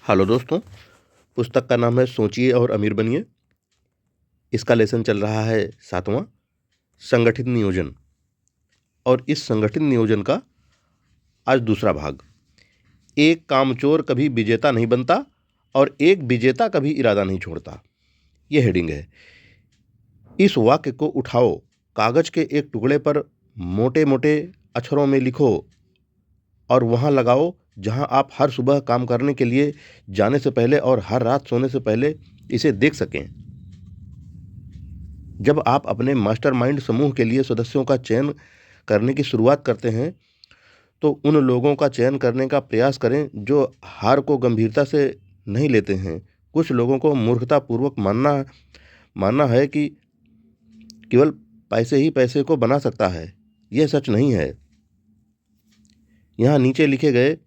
Hello दोस्तों। पुस्तक का नाम है सोचिए और अमीर बनिए। इसका लेसन चल रहा है 7वां, संगठित नियोजन। और इस संगठित नियोजन का आज दूसरा भाग। एक कामचोर कभी विजेता नहीं बनता और एक विजेता कभी इरादा नहीं छोड़ता, ये हेडिंग है। इस वाक्य को उठाओ, कागज के एक टुकड़े पर मोटे मोटे अक्षरों में लिखो और वहां लगाओ जहां आप हर सुबह काम करने के लिए जाने से पहले और हर रात सोने से पहले इसे देख सकें। जब आप अपने मास्टरमाइंड समूह के लिए सदस्यों का चयन करने की शुरुआत करते हैं, तो उन लोगों का चयन करने का प्रयास करें जो हार को गंभीरता से नहीं लेते हैं। कुछ लोगों को मूर्खतापूर्वक मानना मानना है कि केवल पैसे ही पैसे को बना सकता है। यह सच नहीं है। यहाँ नीचे लिखे गए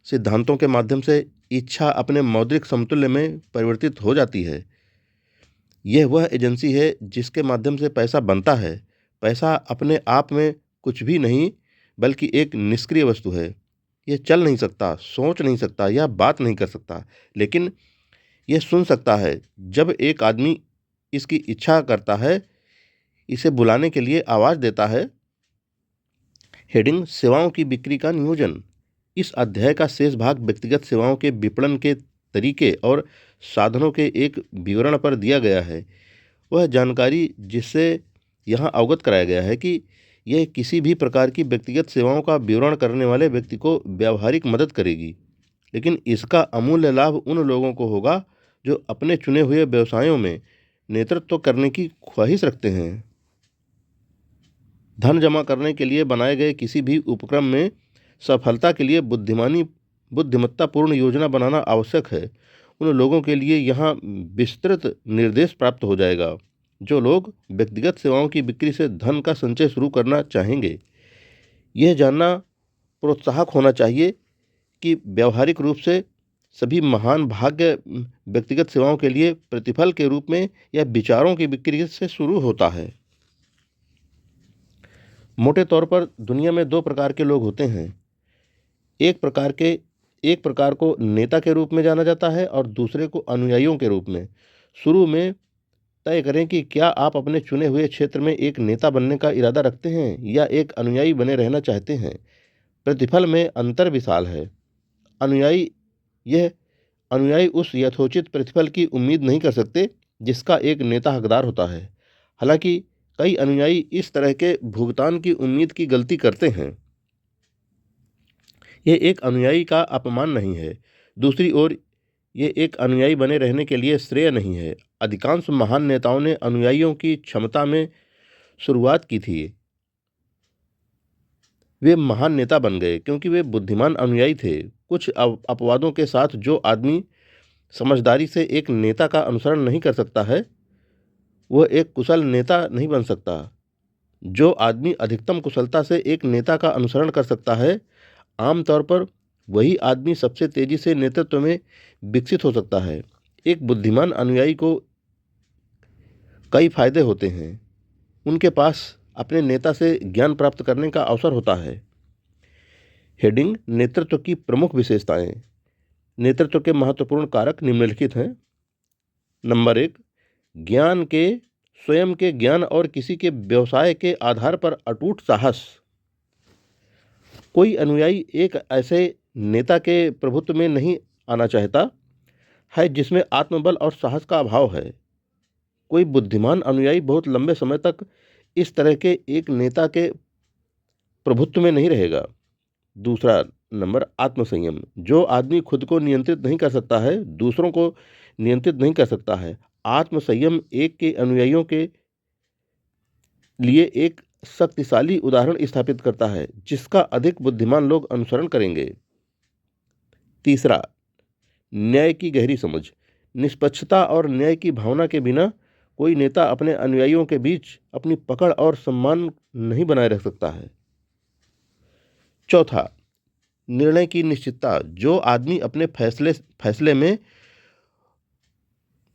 सिद्धांतों के माध्यम से इच्छा अपने मौद्रिक समतुल्य में परिवर्तित हो जाती है। यह वह एजेंसी है जिसके माध्यम से पैसा बनता है। पैसा अपने आप में कुछ भी नहीं, बल्कि एक निष्क्रिय वस्तु है। यह चल नहीं सकता, सोच नहीं सकता या बात नहीं कर सकता, लेकिन यह सुन सकता है। जब एक आदमी इसकी इच्छा करता है, इसे बुलाने के लिए आवाज़ देता है। हेडिंग सेवाओं की बिक्री का नियोजन। इस अध्याय का शेष भाग व्यक्तिगत सेवाओं के विपणन के तरीके और साधनों के एक विवरण पर दिया गया है। वह जानकारी जिससे यहाँ अवगत कराया गया है कि यह किसी भी प्रकार की व्यक्तिगत सेवाओं का विवरण करने वाले व्यक्ति को व्यावहारिक मदद करेगी, लेकिन इसका अमूल्य लाभ उन लोगों को होगा जो अपने चुने हुए व्यवसायों में नेतृत्व करने की ख्वाहिश रखते हैं। धन जमा करने के लिए बनाए गए किसी भी उपक्रम में सफलता के लिए बुद्धिमत्तापूर्ण योजना बनाना आवश्यक है। उन लोगों के लिए यहाँ विस्तृत निर्देश प्राप्त हो जाएगा जो लोग व्यक्तिगत सेवाओं की बिक्री से धन का संचय शुरू करना चाहेंगे। यह जानना प्रोत्साहक होना चाहिए कि व्यावहारिक रूप से सभी महान भाग्य व्यक्तिगत सेवाओं के लिए प्रतिफल के रूप में या विचारों की बिक्री से शुरू होता है। मोटे तौर पर दुनिया में दो प्रकार के लोग होते हैं। एक प्रकार को नेता के रूप में जाना जाता है और दूसरे को अनुयायियों के रूप में। शुरू में तय करें कि क्या आप अपने चुने हुए क्षेत्र में एक नेता बनने का इरादा रखते हैं या एक अनुयायी बने रहना चाहते हैं। प्रतिफल में अंतर विशाल है। अनुयायी यह अनुयायी उस यथोचित प्रतिफल की उम्मीद नहीं कर सकते जिसका एक नेता हकदार होता है। हालांकि कई अनुयायी इस तरह के भुगतान की उम्मीद की गलती करते हैं। यह एक अनुयायी का अपमान नहीं है। दूसरी ओर यह एक अनुयायी बने रहने के लिए श्रेय नहीं है। अधिकांश महान नेताओं ने अनुयायियों की क्षमता में शुरुआत की थी। वे महान नेता बन गए क्योंकि वे बुद्धिमान अनुयायी थे। कुछ अपवादों के साथ, जो आदमी समझदारी से एक नेता का अनुसरण नहीं कर सकता है, वह एक कुशल नेता नहीं बन सकता। जो आदमी अधिकतम कुशलता से एक नेता का अनुसरण कर सकता है, आमतौर पर वही आदमी सबसे तेजी से नेतृत्व में विकसित हो सकता है। एक बुद्धिमान अनुयायी को कई फायदे होते हैं। उनके पास अपने नेता से ज्ञान प्राप्त करने का अवसर होता है। हेडिंग नेतृत्व की प्रमुख विशेषताएं। नेतृत्व के महत्वपूर्ण कारक निम्नलिखित हैं। नंबर 1, ज्ञान के स्वयं के ज्ञान और किसी के व्यवसाय के आधार पर अटूट साहस। कोई अनुयायी एक ऐसे नेता के प्रभुत्व में नहीं आना चाहता है जिसमें आत्मबल और साहस का अभाव है। कोई बुद्धिमान अनुयायी बहुत लंबे समय तक इस तरह के एक नेता के प्रभुत्व में नहीं रहेगा। दूसरा नंबर, आत्मसंयम। जो आदमी खुद को नियंत्रित नहीं कर सकता है, दूसरों को नियंत्रित नहीं कर सकता है। आत्मसंयम एक के अनुयायियों के लिए एक शक्तिशाली उदाहरण स्थापित करता है जिसका अधिक बुद्धिमान लोग अनुसरण करेंगे। तीसरा, न्याय की गहरी समझ। निष्पक्षता और न्याय की भावना के बिना कोई नेता अपने अनुयायियों के बीच अपनी पकड़ और सम्मान नहीं बनाए रख सकता है। चौथा, निर्णय की निश्चितता। जो आदमी अपने फैसले में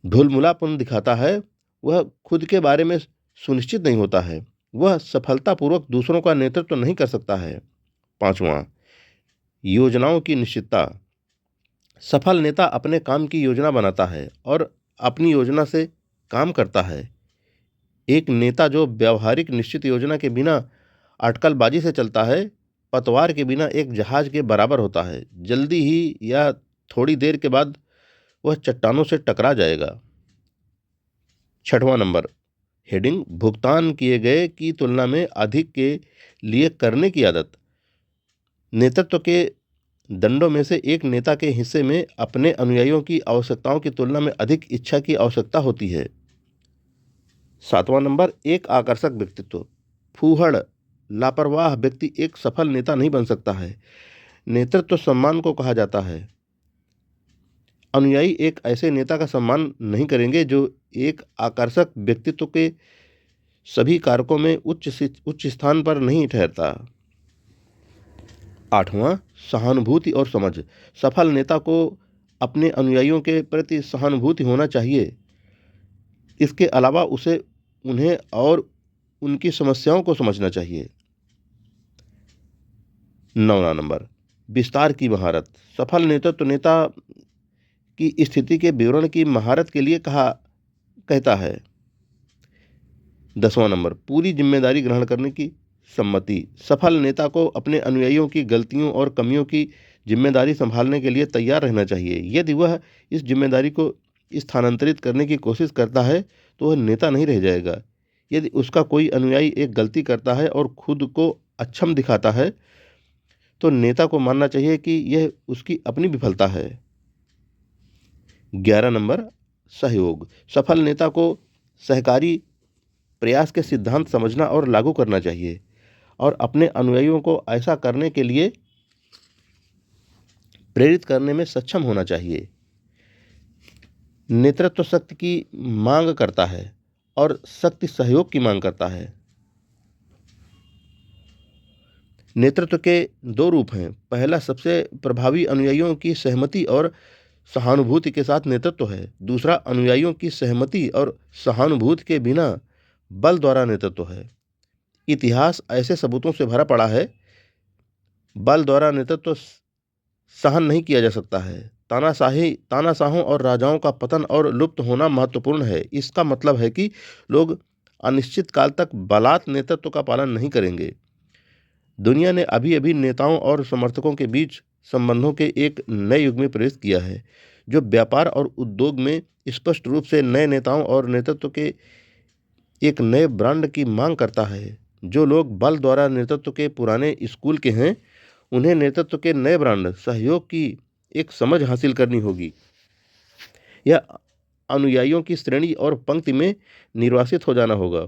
ढुलमुलापन दिखाता है, वह खुद के बारे में सुनिश्चित नहीं होता है। वह सफलतापूर्वक दूसरों का नेतृत्व नहीं कर सकता है। पांचवा, योजनाओं की निश्चितता। सफल नेता अपने काम की योजना बनाता है और अपनी योजना से काम करता है। एक नेता जो व्यावहारिक निश्चित योजना के बिना अटकलबाजी से चलता है, पतवार के बिना एक जहाज के बराबर होता है। जल्दी ही या थोड़ी देर के बाद वह चट्टानों से टकरा जाएगा। 6वां नंबर, हेडिंग भुगतान किए गए की तुलना में अधिक के लिए करने की आदत। नेतृत्व के दंडों में से एक नेता के हिस्से में अपने अनुयायियों की आवश्यकताओं की तुलना में अधिक इच्छा की आवश्यकता होती है। 7वां नंबर, एक आकर्षक व्यक्तित्व। फूहड़ लापरवाह व्यक्ति एक सफल नेता नहीं बन सकता है। नेतृत्व सम्मान को कहा जाता है। अनुयायी एक ऐसे नेता का सम्मान नहीं करेंगे जो एक आकर्षक व्यक्तित्व के सभी कारकों में उच्च स्थान पर नहीं ठहरता। 8वां, सहानुभूति और समझ। सफल नेता को अपने अनुयायियों के प्रति सहानुभूति होना चाहिए। इसके अलावा उसे उन्हें और उनकी समस्याओं को समझना चाहिए। 9वां नंबर, विस्तार की महारत। सफल नेतृत्व नेता की स्थिति के विवरण की महारत के लिए कहता है। 10वां नंबर, पूरी जिम्मेदारी ग्रहण करने की सम्मति। सफल नेता को अपने अनुयायियों की गलतियों और कमियों की जिम्मेदारी संभालने के लिए तैयार रहना चाहिए। यदि वह इस जिम्मेदारी को स्थानांतरित करने की कोशिश करता है तो वह नेता नहीं रह जाएगा। यदि उसका कोई अनुयायी एक गलती करता है और खुद को अक्षम दिखाता है तो नेता को मानना चाहिए कि यह उसकी अपनी विफलता है। 11 नंबर, सहयोग। सफल नेता को सहकारी प्रयास के सिद्धांत समझना और लागू करना चाहिए और अपने अनुयायियों को ऐसा करने के लिए प्रेरित करने में सक्षम होना चाहिए। नेतृत्व शक्ति की मांग करता है और शक्ति सहयोग की मांग करता है। नेतृत्व के दो रूप हैं। पहला सबसे प्रभावी अनुयायियों की सहमति और सहानुभूति के साथ नेतृत्व है। दूसरा अनुयायियों की सहमति और सहानुभूति के बिना बल द्वारा नेतृत्व है। इतिहास ऐसे सबूतों से भरा पड़ा है। बल द्वारा नेतृत्व सहन नहीं किया जा सकता है। तानाशाहों और राजाओं का पतन और लुप्त होना महत्वपूर्ण है। इसका मतलब है कि लोग अनिश्चित काल तक बलात् नेतृत्व का पालन नहीं करेंगे। दुनिया ने अभी अभी नेताओं और समर्थकों के बीच संबंधों के एक नए युग में प्रवेश किया है, जो व्यापार और उद्योग में स्पष्ट रूप से नए नेताओं और नेतृत्व के एक नए ब्रांड की मांग करता है। जो लोग बल द्वारा नेतृत्व के पुराने स्कूल के हैं, उन्हें नेतृत्व के नए ब्रांड सहयोग की एक समझ हासिल करनी होगी। यह अनुयायियों की श्रेणी और पंक्ति में निर्वासित हो जाना होगा।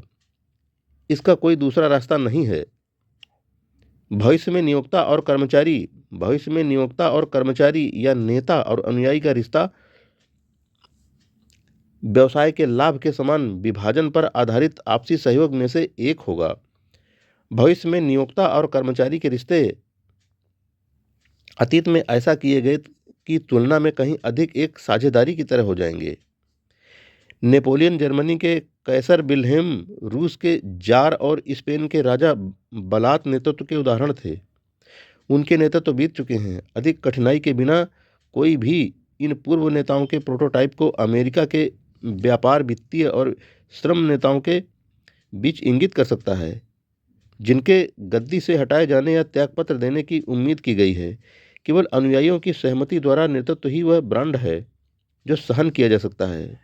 इसका कोई दूसरा रास्ता नहीं है। भविष्य में नियोक्ता और कर्मचारी या नेता और अनुयायी का रिश्ता व्यवसाय के लाभ के समान विभाजन पर आधारित आपसी सहयोग में से एक होगा। भविष्य में नियोक्ता और कर्मचारी के रिश्ते अतीत में ऐसा किए गए की तुलना में कहीं अधिक एक साझेदारी की तरह हो जाएंगे। नेपोलियन जर्मनी के कैसर विल्हेम रूस के जार और स्पेन के राजा बलात् नेतृत्व के उदाहरण थे। उनके नेतृत्व बीत चुके हैं। अधिक कठिनाई के बिना कोई भी इन पूर्व नेताओं के प्रोटोटाइप को अमेरिका के व्यापार, वित्तीय और श्रम नेताओं के बीच इंगित कर सकता है, जिनके गद्दी से हटाए जाने या त्यागपत्र देने की उम्मीद की गई है। केवल अनुयायियों की सहमति द्वारा नेतृत्व ही वह ब्रांड है जो सहन किया जा सकता है।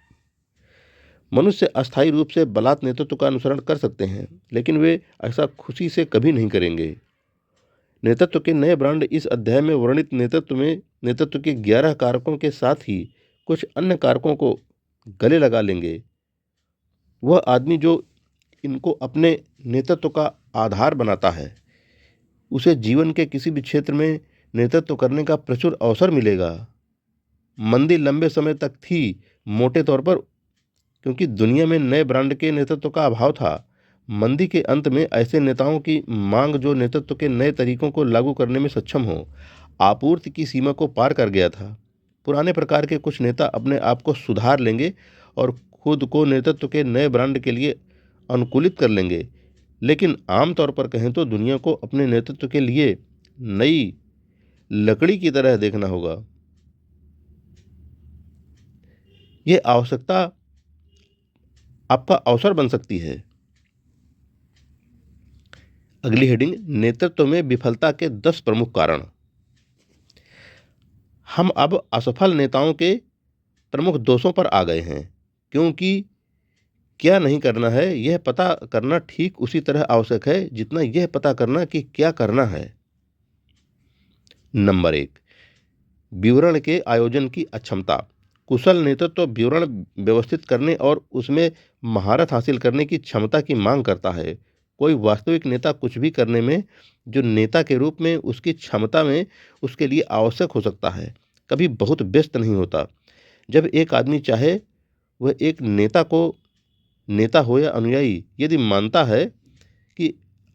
मनुष्य अस्थायी रूप से बलात् नेतृत्व का अनुसरण कर सकते हैं, लेकिन वे ऐसा खुशी से कभी नहीं करेंगे। नेतृत्व के नए ब्रांड इस अध्याय में वर्णित नेतृत्व के 11 कारकों के साथ ही कुछ अन्य कारकों को गले लगा लेंगे। वह आदमी जो इनको अपने नेतृत्व का आधार बनाता है, उसे जीवन के किसी भी क्षेत्र में नेतृत्व करने का प्रचुर अवसर मिलेगा। मंदी लंबे समय तक थी, मोटे तौर पर क्योंकि दुनिया में नए ब्रांड के नेतृत्व का अभाव था। मंदी के अंत में ऐसे नेताओं की मांग जो नेतृत्व के नए तरीकों को लागू करने में सक्षम हो, आपूर्ति की सीमा को पार कर गया था। पुराने प्रकार के कुछ नेता अपने आप को सुधार लेंगे और खुद को नेतृत्व के नए ब्रांड के लिए अनुकूलित कर लेंगे, लेकिन आमतौर पर कहें तो दुनिया को अपने नेतृत्व के लिए नई लकड़ी की तरह देखना होगा। ये आवश्यकता आपका अवसर बन सकती है। अगली हेडिंग, नेतृत्व में विफलता के 10 प्रमुख कारण। हम अब असफल नेताओं के प्रमुख दोषों पर आ गए हैं, क्योंकि क्या नहीं करना है यह पता करना ठीक उसी तरह आवश्यक है जितना यह पता करना कि क्या करना है। नंबर 1, विवरण के आयोजन की अक्षमता। कुशल नेतृत्व विवरण व्यवस्थित करने और उसमें महारत हासिल करने की क्षमता की मांग करता है। कोई वास्तविक नेता कुछ भी करने में जो नेता के रूप में उसकी क्षमता में उसके लिए आवश्यक हो सकता है, कभी बहुत व्यस्त नहीं होता। जब एक आदमी चाहे वह एक नेता हो या अनुयायी, यदि मानता है कि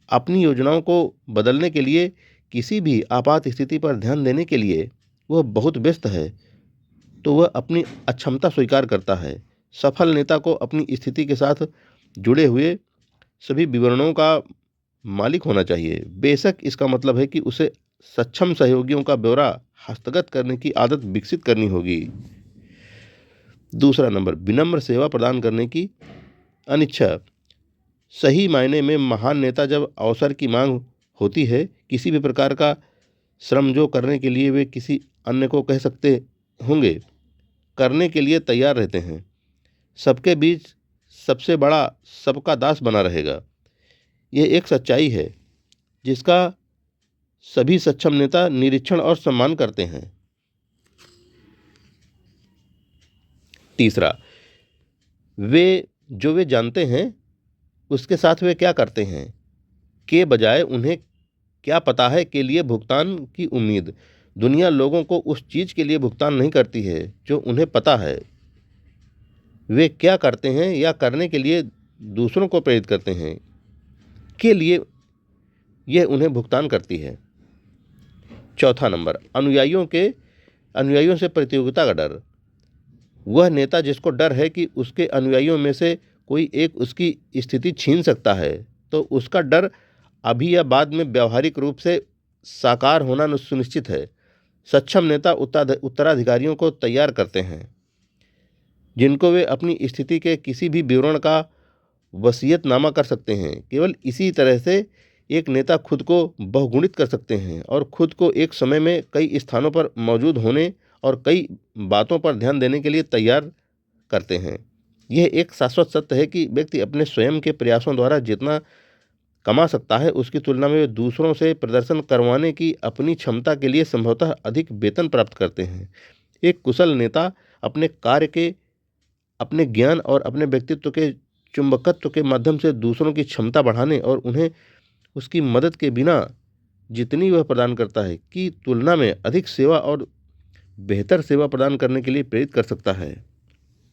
अपनी योजनाओं को बदलने के लिए किसी भी आपात स्थिति पर ध्यान देने के लिए वह बहुत व्यस्त है, तो वह अपनी अक्षमता स्वीकार करता है। सफल नेता को अपनी स्थिति के साथ जुड़े हुए सभी विवरणों का मालिक होना चाहिए। बेशक इसका मतलब है कि उसे सक्षम सहयोगियों का ब्यौरा हस्तगत करने की आदत विकसित करनी होगी। दूसरा नंबर, विनम्र सेवा प्रदान करने की अनिच्छा। सही मायने में महान नेता जब अवसर की मांग होती है, किसी भी प्रकार का श्रम जो करने के लिए वे किसी अन्य को कह सकते होंगे, करने के लिए तैयार रहते हैं। सबके बीच सबसे बड़ा सबका दास बना रहेगा। यह एक सच्चाई है जिसका सभी सक्षम नेता निरीक्षण और सम्मान करते हैं। तीसरा, वे जानते हैं उसके साथ वे क्या करते हैं के बजाय उन्हें क्या पता है के लिए भुगतान की उम्मीद। दुनिया लोगों को उस चीज के लिए भुगतान नहीं करती है जो उन्हें पता है वे क्या करते हैं या करने के लिए दूसरों को प्रेरित करते हैं के लिए यह उन्हें भुगतान करती है। चौथा नंबर, अनुयायियों से प्रतियोगिता का डर। वह नेता जिसको डर है कि उसके अनुयायियों में से कोई एक उसकी स्थिति छीन सकता है, तो उसका डर अभी या बाद में व्यावहारिक रूप से साकार होना सुनिश्चित है। सक्षम नेता उत्तराधिकारियों को तैयार करते हैं जिनको वे अपनी स्थिति के किसी भी विवरण का वसीयतनामा कर सकते हैं। केवल इसी तरह से एक नेता खुद को बहुगुणित कर सकते हैं और खुद को एक समय में कई स्थानों पर मौजूद होने और कई बातों पर ध्यान देने के लिए तैयार करते हैं। यह एक शाश्वत सत्य है कि व्यक्ति अपने स्वयं के प्रयासों द्वारा जितना कमा सकता है उसकी तुलना में वे दूसरों से प्रदर्शन करवाने की अपनी क्षमता के लिए संभवतः अधिक वेतन प्राप्त करते हैं। एक कुशल नेता अपने कार्य के, अपने ज्ञान और अपने व्यक्तित्व के चुंबकत्व के माध्यम से दूसरों की क्षमता बढ़ाने और उन्हें उसकी मदद के बिना जितनी वह प्रदान करता है की तुलना में अधिक सेवा और बेहतर सेवा प्रदान करने के लिए प्रेरित कर सकता है।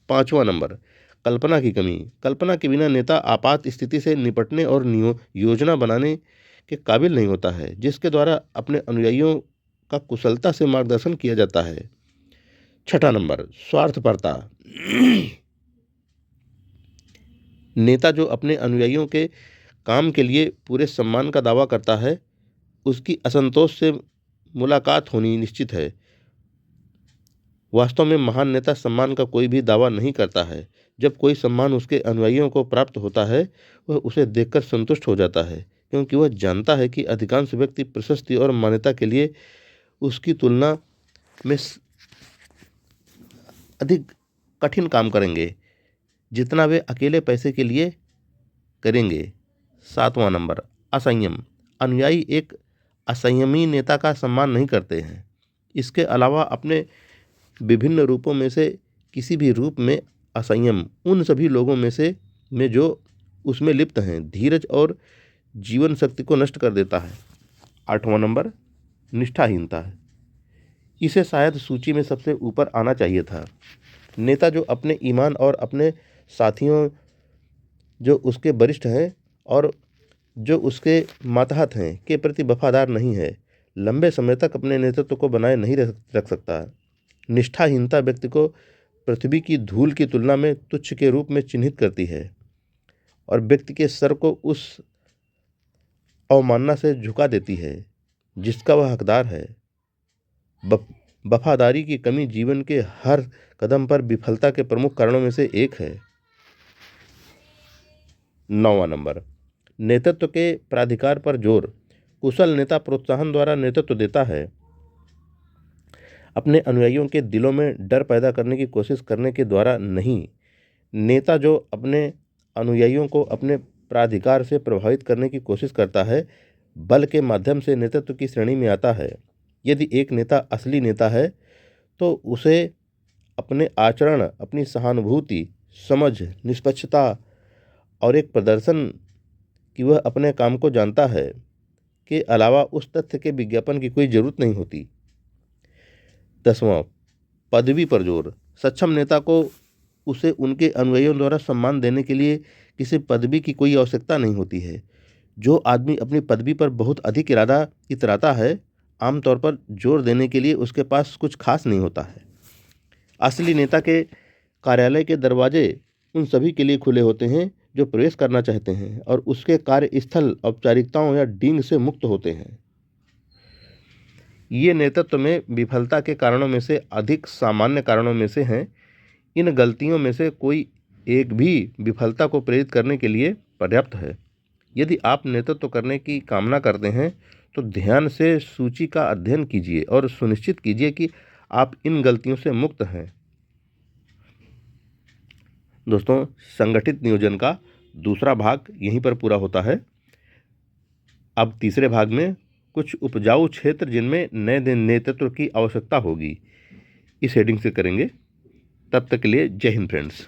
पांचवा नंबर, कल्पना की कमी। कल्पना के बिना नेता आपात स्थिति से निपटने और योजना बनाने के काबिल नहीं होता है, जिसके द्वारा अपने अनुयायियों का कुशलता से मार्गदर्शन किया जाता है। छठा नंबर, स्वार्थपरता। नेता जो अपने अनुयायियों के काम के लिए पूरे सम्मान का दावा करता है, उसकी असंतोष से मुलाकात होनी निश्चित है। वास्तव में महान नेता सम्मान का कोई भी दावा नहीं करता है। जब कोई सम्मान उसके अनुयायियों को प्राप्त होता है, वह उसे देखकर संतुष्ट हो जाता है, क्योंकि वह जानता है कि अधिकांश व्यक्ति प्रशस्ति और मान्यता के लिए उसकी तुलना में अधिक कठिन काम करेंगे जितना वे अकेले पैसे के लिए करेंगे। सातवां नंबर, असंयम। अनुयायी एक असंयमी नेता का सम्मान नहीं करते हैं। इसके अलावा अपने विभिन्न रूपों में से किसी भी रूप में असंयम उन सभी लोगों में जो उसमें लिप्त हैं धीरज और जीवन शक्ति को नष्ट कर देता है। आठवां नंबर, निष्ठाहीनता है। इसे शायद सूची में सबसे ऊपर आना चाहिए था। नेता जो अपने ईमान और अपने साथियों जो उसके वरिष्ठ हैं और जो उसके मातहत हैं के प्रति वफादार नहीं है, लंबे समय तक अपने नेतृत्व को बनाए नहीं रख सकता। निष्ठाहीनता व्यक्ति को पृथ्वी की धूल की तुलना में तुच्छ के रूप में चिन्हित करती है और व्यक्ति के सर को उस अवमानना से झुका देती है जिसका वह हकदार है। वफादारी की कमी जीवन के हर कदम पर विफलता के प्रमुख कारणों में से एक है। 9वां नंबर, नेतृत्व के प्राधिकार पर जोर। कुशल नेता प्रोत्साहन द्वारा नेतृत्व देता है। अपने अनुयायियों के दिलों में डर पैदा करने की कोशिश करने के द्वारा नहीं। नेता जो अपने अनुयायियों को अपने प्राधिकार से प्रभावित करने की कोशिश करता है, बल के माध्यम से नेतृत्व की श्रेणी में आता है। यदि एक नेता असली नेता है तो उसे अपने आचरण, अपनी सहानुभूति, समझ, निष्पक्षता और एक प्रदर्शन कि वह अपने काम को जानता है के अलावा उस तथ्य के विज्ञापन की कोई जरूरत नहीं होती। 10वां, पदवी पर जोर। सक्षम नेता को उसे उनके अनुयायियों द्वारा सम्मान देने के लिए किसी पदवी की कोई आवश्यकता नहीं होती है। जो आदमी अपनी पदवी पर बहुत अधिक इरादा इतराता है, आमतौर पर जोर देने के लिए उसके पास कुछ खास नहीं होता है। असली नेता के कार्यालय के दरवाजे उन सभी के लिए खुले होते हैं जो प्रवेश करना चाहते हैं और उसके कार्यस्थल औपचारिकताओं या डींग से मुक्त होते हैं। ये नेतृत्व में विफलता के कारणों में से अधिक सामान्य कारणों में से हैं। इन गलतियों में से कोई एक भी विफलता को प्रेरित करने के लिए पर्याप्त है। यदि आप नेतृत्व करने की कामना करते हैं तो ध्यान से सूची का अध्ययन कीजिए और सुनिश्चित कीजिए कि आप इन गलतियों से मुक्त हैं। दोस्तों, संगठित नियोजन का दूसरा भाग यहीं पर पूरा होता है। अब तीसरे भाग में कुछ उपजाऊ क्षेत्र जिनमें नए नेतृत्व की आवश्यकता होगी, इस हेडिंग से करेंगे। तब तक के लिए जय हिंद फ्रेंड्स।